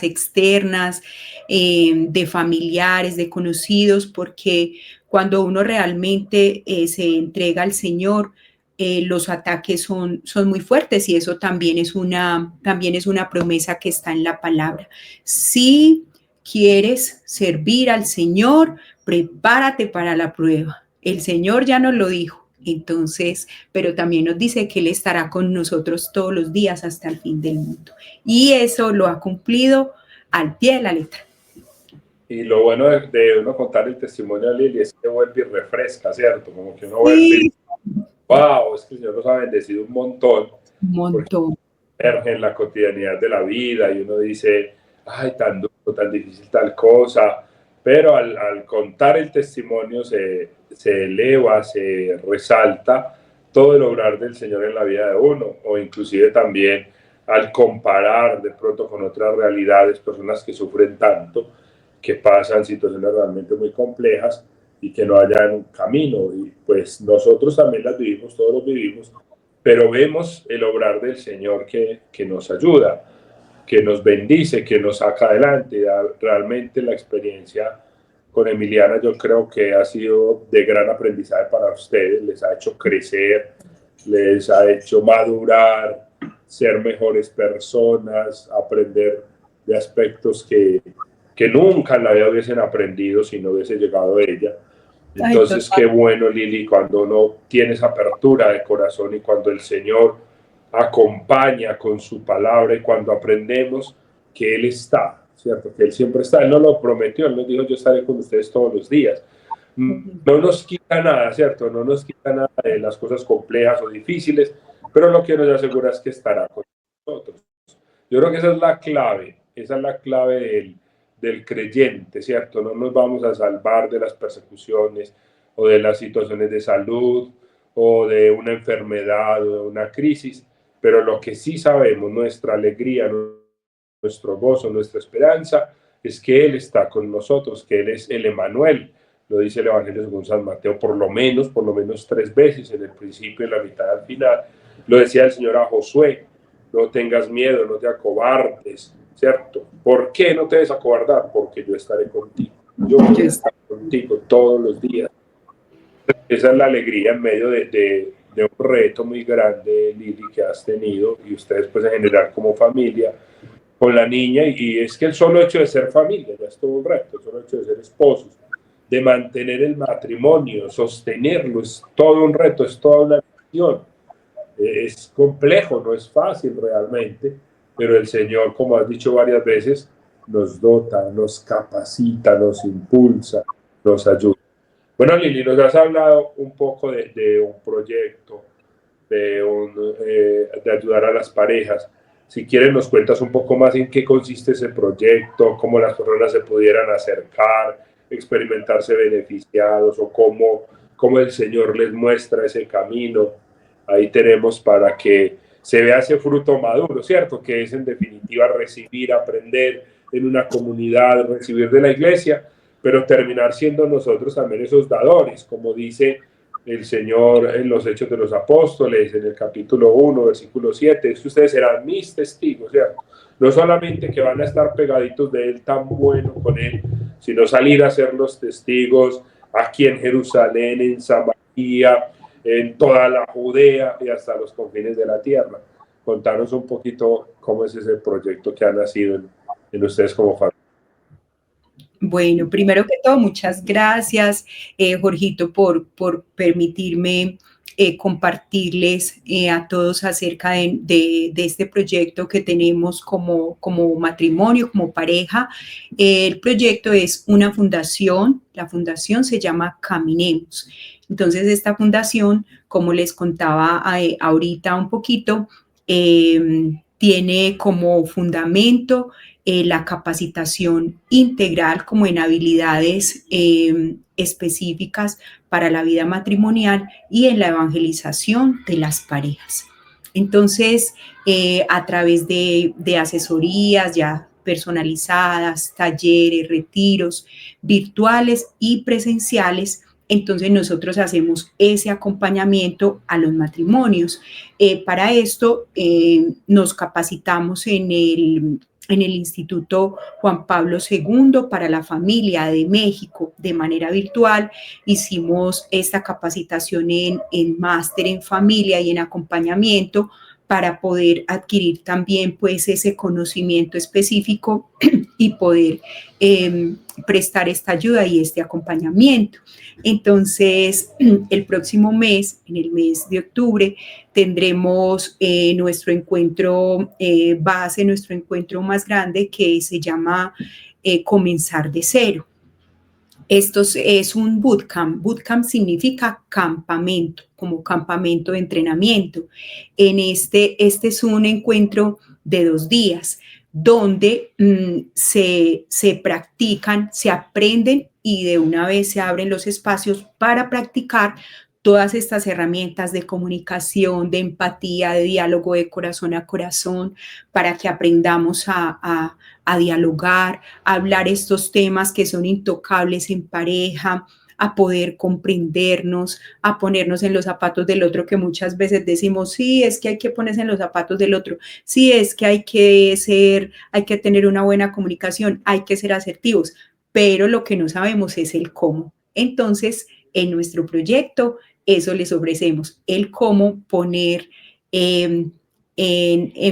externas, de familiares, de conocidos, porque cuando uno realmente se entrega al Señor, los ataques son muy fuertes, y eso también es una promesa que está en la palabra. Si quieres servir al Señor, prepárate para la prueba. El Señor ya nos lo dijo. Entonces, pero también nos dice que Él estará con nosotros todos los días hasta el fin del mundo. Y eso lo ha cumplido al pie de la letra. Y lo bueno de uno contar el testimonio de Lili es que vuelve y refresca, ¿cierto? Como que uno vuelve y dice, wow, es que el Señor nos ha bendecido un montón. Un montón. Emerge en la cotidianidad de la vida y uno dice, ay, tan duro, tan difícil tal cosa. Pero al contar el testimonio se eleva, se resalta todo el obrar del Señor en la vida de uno, o inclusive también al comparar de pronto con otras realidades, personas que sufren tanto, que pasan situaciones realmente muy complejas y que no hallan un camino. Y pues nosotros también las vivimos, todos los vivimos, pero vemos el obrar del Señor que nos ayuda, que nos bendice, que nos saca adelante. Realmente la experiencia con Emiliana yo creo que ha sido de gran aprendizaje para ustedes, les ha hecho crecer, les ha hecho madurar, ser mejores personas, aprender de aspectos que nunca en la vida hubiesen aprendido si no hubiese llegado ella. Entonces, qué bueno, Lili, cuando uno tiene esa apertura de corazón y cuando el Señor acompaña con su palabra y cuando aprendemos que Él está, ¿cierto? Que Él siempre está. Él nos lo prometió, Él nos dijo, yo estaré con ustedes todos los días. No nos quita nada, ¿cierto? No nos quita nada de las cosas complejas o difíciles, pero lo que nos asegura es que estará con nosotros. Yo creo que esa es la clave del creyente, ¿cierto? No nos vamos a salvar de las persecuciones o de las situaciones de salud o de una enfermedad o de una crisis, pero lo que sí sabemos, nuestra alegría, nuestro gozo, nuestra esperanza, es que Él está con nosotros, que Él es el Emmanuel. Lo dice el Evangelio según San Mateo por lo menos 3 veces, en el principio, en la mitad, al final. Lo decía el Señor a Josué, no tengas miedo, no te acobardes, ¿cierto? ¿Por qué no te desacobardar? Porque yo estaré contigo. Yo voy a estar contigo todos los días. Esa es la alegría en medio de un reto muy grande, Lili, que has tenido, y ustedes pues en general como familia, con la niña, y es que el solo hecho de ser familia ya es todo un reto, el solo hecho de ser esposos, de mantener el matrimonio, sostenerlo, es todo un reto, es toda una misión. Es complejo, no es fácil realmente, pero el Señor, como has dicho varias veces, nos dota, nos capacita, nos impulsa, nos ayuda. Bueno, Lili, nos has hablado un poco de un proyecto, de ayudar a las parejas. Si quieres, nos cuentas un poco más en qué consiste ese proyecto, cómo las personas se pudieran acercar, experimentarse beneficiados, o cómo el Señor les muestra ese camino. Ahí tenemos para que se vea ese fruto maduro, ¿cierto? Que es en definitiva recibir, aprender en una comunidad, recibir de la iglesia, pero terminar siendo nosotros también esos dadores, como dice el Señor en los Hechos de los Apóstoles, en el capítulo 1, versículo 7, es que ustedes serán mis testigos, ¿cierto? No solamente que van a estar pegaditos de Él, tan bueno con Él, sino salir a ser los testigos aquí en Jerusalén, en Samaria, en toda la Judea y hasta los confines de la tierra. Contanos un poquito cómo es ese proyecto que ha nacido en ustedes como familia. Bueno, primero que todo, muchas gracias, Jorgito, por permitirme compartirles a todos acerca de este proyecto que tenemos como matrimonio, como pareja. El proyecto es una fundación, la fundación se llama Caminemos. Entonces, esta fundación, como les contaba ahorita un poquito, tiene como fundamento la capacitación integral como en habilidades específicas para la vida matrimonial y en la evangelización de las parejas. Entonces, a través de asesorías ya personalizadas, talleres, retiros virtuales y presenciales, entonces nosotros hacemos ese acompañamiento a los matrimonios. Para esto nos capacitamos en el Instituto Juan Pablo II para la Familia de México de manera virtual. Hicimos esta capacitación en máster en familia y en acompañamiento para poder adquirir también pues ese conocimiento específico y poder prestar esta ayuda y este acompañamiento. Entonces, el próximo mes, en el mes de octubre, tendremos nuestro encuentro base, nuestro encuentro más grande que se llama Comenzar de Cero. Esto es un bootcamp. Bootcamp significa campamento, como campamento de entrenamiento. Este es un encuentro de 2 días donde se practican, se aprenden y de una vez se abren los espacios para practicar todas estas herramientas de comunicación, de empatía, de diálogo de corazón a corazón, para que aprendamos a dialogar, a hablar estos temas que son intocables en pareja, a poder comprendernos, a ponernos en los zapatos del otro, que muchas veces decimos, sí, es que hay que ponerse en los zapatos del otro, sí, es que hay que tener una buena comunicación, hay que ser asertivos, pero lo que no sabemos es el cómo. Entonces, en nuestro proyecto, eso les ofrecemos, el cómo poner en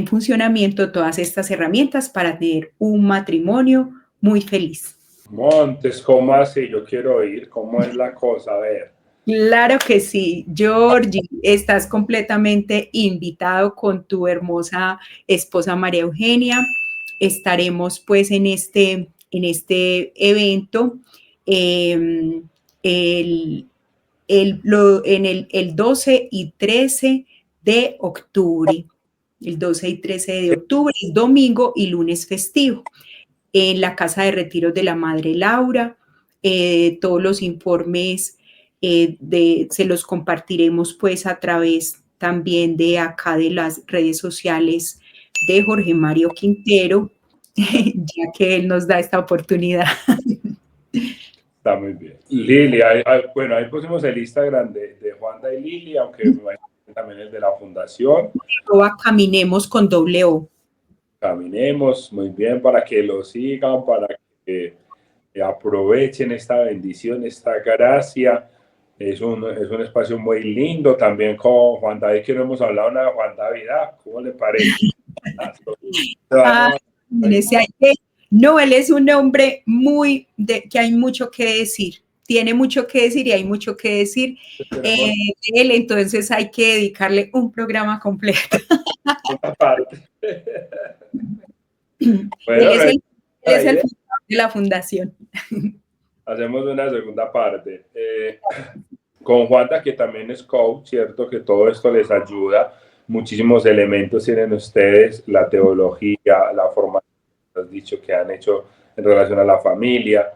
funcionamiento todas estas herramientas para tener un matrimonio muy feliz. Montes, ¿cómo así? Yo quiero oír cómo es la cosa, a ver. Claro que sí, Georgie, estás completamente invitado con tu hermosa esposa María Eugenia. Estaremos pues en este evento el 12 y 13 de octubre. El 12 y 13 de octubre es domingo y lunes festivo. En la Casa de Retiros de la Madre Laura, todos los informes se los compartiremos pues a través también de acá de las redes sociales de Jorge Mario Quintero, ya que él nos da esta oportunidad. Está muy bien. Lili, bueno, ahí pusimos el Instagram de Juanda y Lili, aunque también el de la fundación. Caminemos con .o. Caminemos, muy bien, para que lo sigan, para que aprovechen esta bendición, esta gracia. Es un espacio muy lindo, también con Juan David, que no hemos hablado nada de Juan David. ¿Cómo le parece? No, él es un hombre que hay mucho que decir. Tiene mucho que decir y hay mucho que decir de él, entonces hay que dedicarle un programa completo. Una parte. Bueno, él es el fundador de la fundación. Hacemos una segunda parte. Con Juanda, que también es coach, ¿cierto? Que todo esto les ayuda. Muchísimos elementos tienen ustedes, la teología, la formación, has dicho que han hecho en relación a la familia,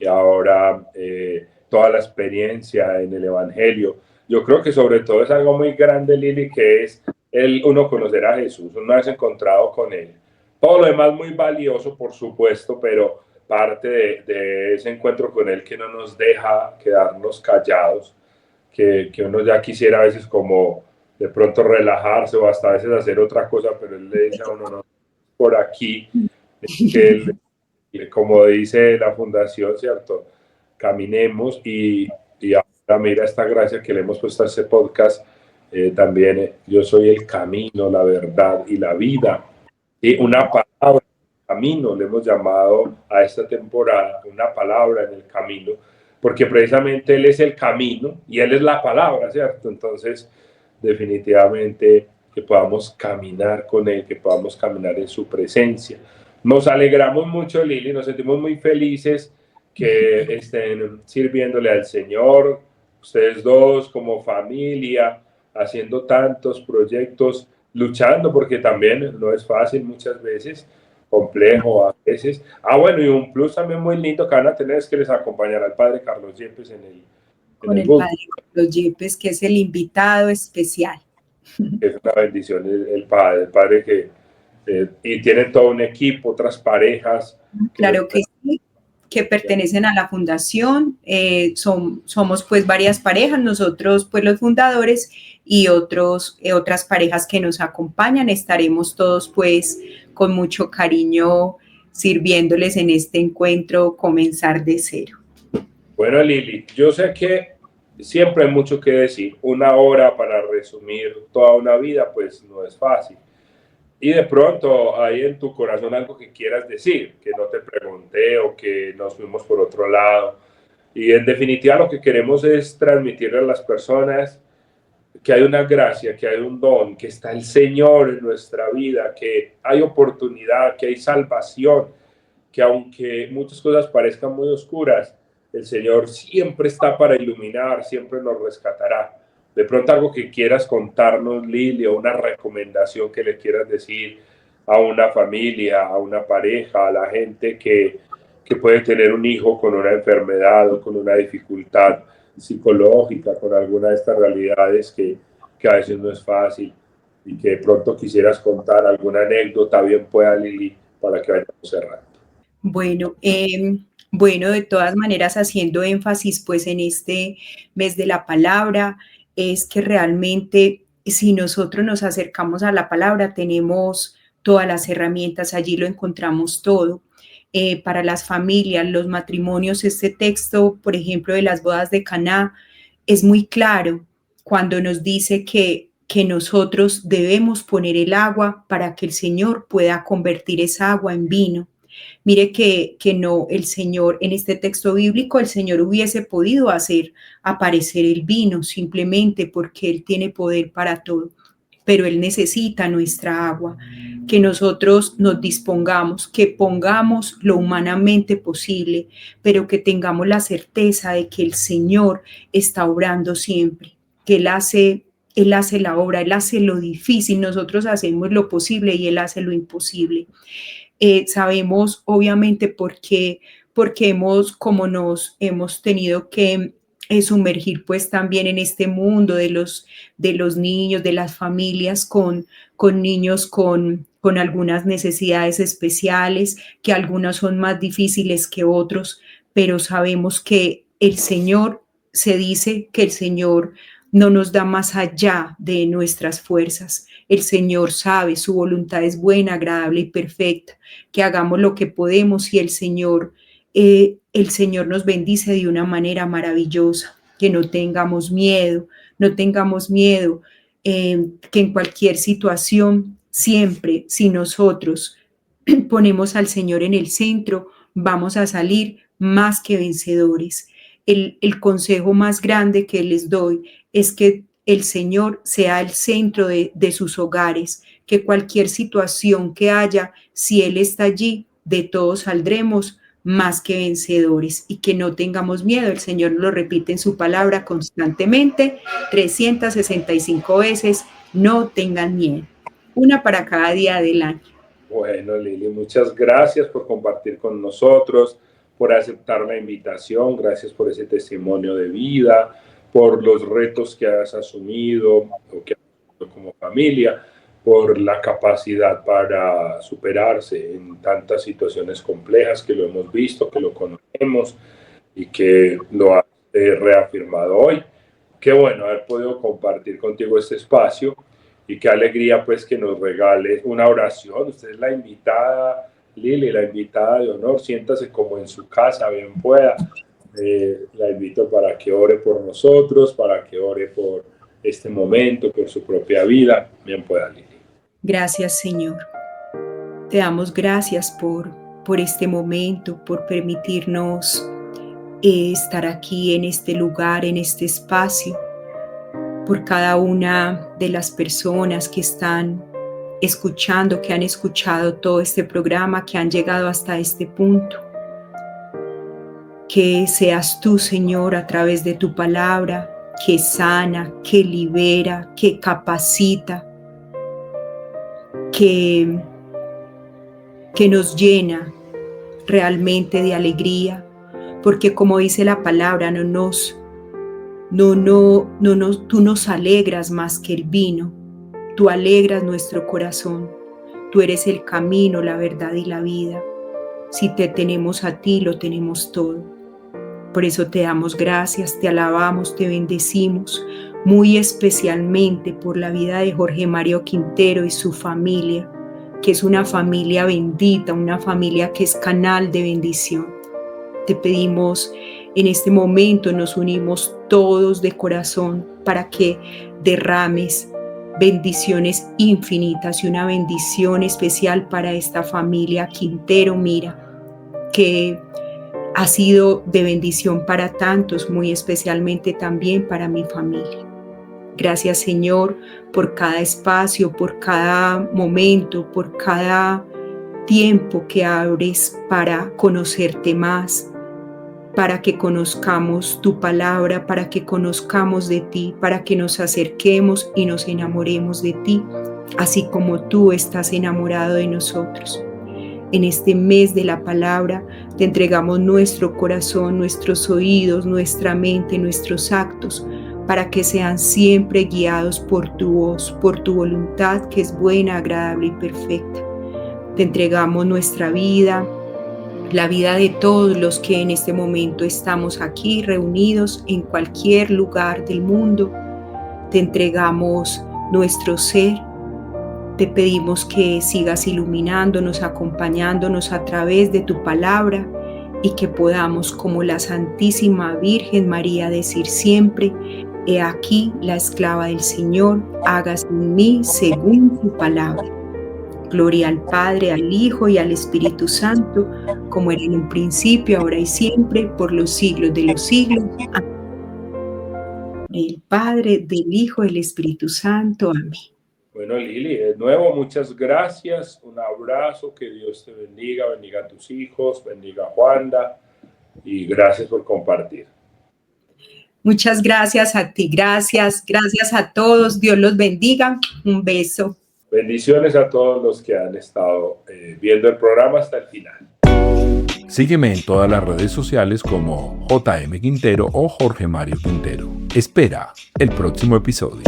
y ahora toda la experiencia en el Evangelio. Yo creo que sobre todo es algo muy grande, Lili, que es uno conocer a Jesús, uno haberse encontrado con Él. Todo lo demás muy valioso, por supuesto, pero parte de ese encuentro con Él que no nos deja quedarnos callados, que uno ya quisiera a veces como de pronto relajarse o hasta a veces hacer otra cosa, pero él le dice a uno, no, por aquí, que él, como dice la fundación, ¿cierto? Caminemos y ahora mira esta gracia que le hemos puesto a este podcast, también yo soy el camino, la verdad y la vida. Y una palabra, camino, le hemos llamado a esta temporada, una palabra en el camino, porque precisamente Él es el camino y Él es la palabra, ¿cierto? Entonces, definitivamente que podamos caminar con Él, que podamos caminar en su presencia. Nos alegramos mucho, Lili, nos sentimos muy felices que estén sirviéndole al Señor, ustedes dos como familia, haciendo tantos proyectos, luchando, porque también no es fácil muchas veces, complejo a veces. Bueno, y un plus también muy lindo que van a tener es que les acompañará el padre Carlos Yepes Con en el el bus. padre Carlos Yepes, que es el invitado especial. Es una bendición el padre que, y tiene todo un equipo, otras parejas. Claro que sí, que pertenecen a la fundación, somos pues varias parejas, nosotros pues los fundadores y otras parejas que nos acompañan, estaremos todos pues con mucho cariño sirviéndoles en este encuentro Comenzar de Cero. Bueno, Lili, yo sé que siempre hay mucho que decir, una hora para resumir toda una vida pues no es fácil. Y de pronto hay en tu corazón algo que quieras decir, que no te pregunté o que nos fuimos por otro lado. Y en definitiva lo que queremos es transmitirle a las personas que hay una gracia, que hay un don, que está el Señor en nuestra vida, que hay oportunidad, que hay salvación, que aunque muchas cosas parezcan muy oscuras, el Señor siempre está para iluminar, siempre nos rescatará. De pronto algo que quieras contarnos, Lili, o una recomendación que le quieras decir a una familia, a una pareja, a la gente que puede tener un hijo con una enfermedad o con una dificultad psicológica, con alguna de estas realidades que a veces no es fácil y que de pronto quisieras contar alguna anécdota, bien pueda, Lili, para que vayamos cerrando. Bueno, de todas maneras, haciendo énfasis pues en este mes de la palabra, es que realmente si nosotros nos acercamos a la palabra, tenemos todas las herramientas, allí lo encontramos todo. Para las familias, los matrimonios, este texto, por ejemplo, de las bodas de Caná, es muy claro cuando nos dice que nosotros debemos poner el agua para que el Señor pueda convertir esa agua en vino. Mire que no, el Señor, en este texto bíblico, el Señor hubiese podido hacer aparecer el vino simplemente porque Él tiene poder para todo, pero Él necesita nuestra agua, que nosotros nos dispongamos, que pongamos lo humanamente posible, pero que tengamos la certeza de que el Señor está obrando siempre, que Él hace la obra, Él hace lo difícil, nosotros hacemos lo posible y Él hace lo imposible. Sabemos obviamente porque como nos hemos tenido que sumergir pues también en este mundo de los niños, de las familias con niños con algunas necesidades especiales, que algunos son más difíciles que otros, pero sabemos que el Señor, se dice que el Señor no nos da más allá de nuestras fuerzas. El Señor sabe, su voluntad es buena, agradable y perfecta, que hagamos lo que podemos y el Señor nos bendice de una manera maravillosa, que no tengamos miedo, que en cualquier situación, siempre, si nosotros ponemos al Señor en el centro, vamos a salir más que vencedores. El consejo más grande que les doy es que el Señor sea el centro de sus hogares, que cualquier situación que haya, si Él está allí, de todos saldremos más que vencedores y que no tengamos miedo. El Señor lo repite en su palabra constantemente, 365 veces, no tengan miedo. Una para cada día del año. Bueno, Lili, muchas gracias por compartir con nosotros, por aceptar la invitación, gracias por ese testimonio de vida, por los retos que has asumido o que has asumido como familia, por la capacidad para superarse en tantas situaciones complejas que lo hemos visto, que lo conocemos y que lo has reafirmado hoy. Qué bueno haber podido compartir contigo este espacio y qué alegría pues que nos regales una oración. Usted es la invitada, Lili, la invitada de honor. Siéntase como en su casa, bien pueda. La invito para que ore por nosotros, para que ore por este momento, por su propia vida. Bien pueda, Lili. Gracias, Señor. Te damos gracias por este momento, por permitirnos estar aquí en este lugar, en este espacio, por cada una de las personas que están escuchando, que han escuchado todo este programa, que han llegado hasta este punto. Que seas tú, Señor, a través de tu palabra, que sana, que libera, que capacita, que nos llena realmente de alegría, porque como dice la palabra, tú nos alegras más que el vino, tú alegras nuestro corazón, tú eres el camino, la verdad y la vida. Si te tenemos a ti, lo tenemos todo. Por eso te damos gracias, te alabamos, te bendecimos, muy especialmente por la vida de Jorge Mario Quintero y su familia, que es una familia bendita, una familia que es canal de bendición. Te pedimos en este momento, nos unimos todos de corazón para que derrames bendiciones infinitas y una bendición especial para esta familia Quintero Mira, que ha sido de bendición para tantos, muy especialmente también para mi familia. Gracias, Señor, por cada espacio, por cada momento, por cada tiempo que abres para conocerte más, para que conozcamos tu palabra, para que conozcamos de ti, para que nos acerquemos y nos enamoremos de ti, así como tú estás enamorado de nosotros. En este mes de la palabra te entregamos nuestro corazón, nuestros oídos, nuestra mente, nuestros actos, para que sean siempre guiados por tu voz, por tu voluntad que es buena, agradable y perfecta. Te entregamos nuestra vida, la vida de todos los que en este momento estamos aquí reunidos en cualquier lugar del mundo. Te entregamos nuestro ser. Te pedimos que sigas iluminándonos, acompañándonos a través de tu palabra y que podamos, como la Santísima Virgen María, decir siempre: he aquí la esclava del Señor, hágase en mí según tu palabra. Gloria al Padre, al Hijo y al Espíritu Santo, como era en un principio, ahora y siempre, por los siglos de los siglos. Amén. Del Padre, del Hijo y del Espíritu Santo. Amén. Bueno, Lili, de nuevo, muchas gracias. Un abrazo, que Dios te bendiga, bendiga a tus hijos, bendiga a Juanda y gracias por compartir. Muchas gracias a ti, gracias a todos. Dios los bendiga. Un beso. Bendiciones a todos los que han estado viendo el programa hasta el final. Sígueme en todas las redes sociales como JM Quintero o Jorge Mario Quintero. Espera el próximo episodio.